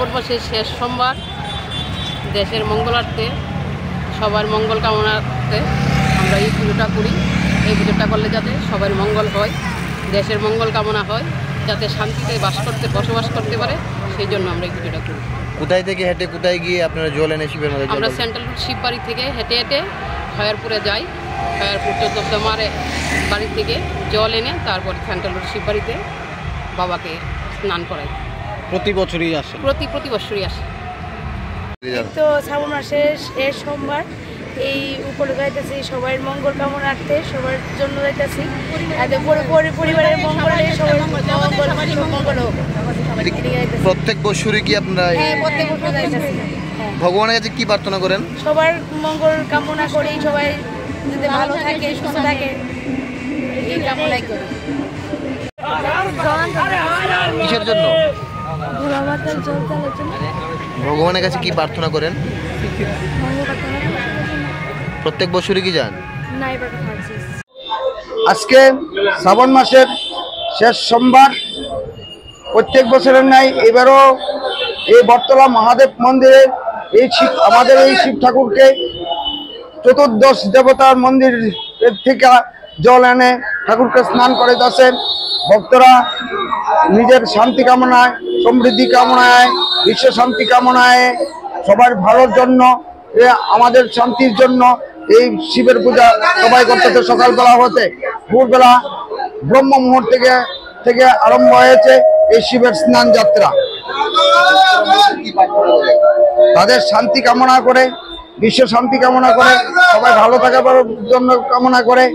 শ্রাবণ মাসের শেষ সোমবার দেশের মঙ্গলার্থে সবার মঙ্গল কামনার্থে আমরা এই পুজোটা করি। এই পুজোটা করলে যাতে সবার মঙ্গল হয়, দেশের মঙ্গল কামনা হয়, যাতে শান্তিতে বসবাস করতে পারে, সেই জন্য আমরা এই পুজোটা করি। কোথায় থেকে হেঁটে কোথায় গিয়ে আপনারা জল এনে শিবের মধ্যে? আমরা সেন্ট্রাল শিববাড়ি থেকে হেঁটে হেঁটে খয়ারপুরে যাই। খয়ারপুর 14 মারে বাড়ি থেকে জল এনে তারপর সেন্ট্রাল শিববাড়িতে বাবাকে স্নান করাই। প্রতি বছরই আসে? প্রতি বছরই আসে। তো শ্রাবণ মাসের শেষ সোমবার এই উপলক্ষে যাইতেছি সবার মঙ্গল কামনার্থে, সবার জন্য যাইতেছি পরিবারের মঙ্গল, সবার মঙ্গল হোক। প্রত্যেক বছরই কি আপনারা? হ্যাঁ, প্রত্যেক বছর যাইতেছি। ভগবানের কাছে কি প্রার্থনা করেন? সবার মঙ্গল কামনা করি, সবাই যাতে ভালো থাকে, সুস্থ থাকে, এই কামনাই করি। কিসের জন্য? ভগবানের কাছে কি প্রার্থনা করেন? প্রত্যেক বছরই কি যান? আজকে শ্রাবণ মাসের শেষ সোমবার, প্রত্যেক বছরের ন্যায় এবারও এই বটতলা মহাদেব মন্দিরের আমাদের এই শিব ঠাকুরকে চতুর্দশ দেবতার মন্দির থেকে জল এনে ঠাকুরকে স্নান করে যাচ্ছেন। ভক্তরা নিজের শান্তি কামনায়, সমৃদ্ধি কামনায়, বিশ্ব শান্তি কামনায়, সবার ভালোর জন্য, আমাদের শান্তির জন্য এই শিবের পূজা সবাই করতেছে। সকালবেলা হতে ভোরবেলা ব্রহ্ম মুহূর্ত থেকে আরম্ভ হয়েছে এই শিবের স্নান যাত্রা। তাদের শান্তি কামনা করে, বিশ্ব শান্তি কামনা করে, সবাই ভালো থাকার জন্য কামনা করে।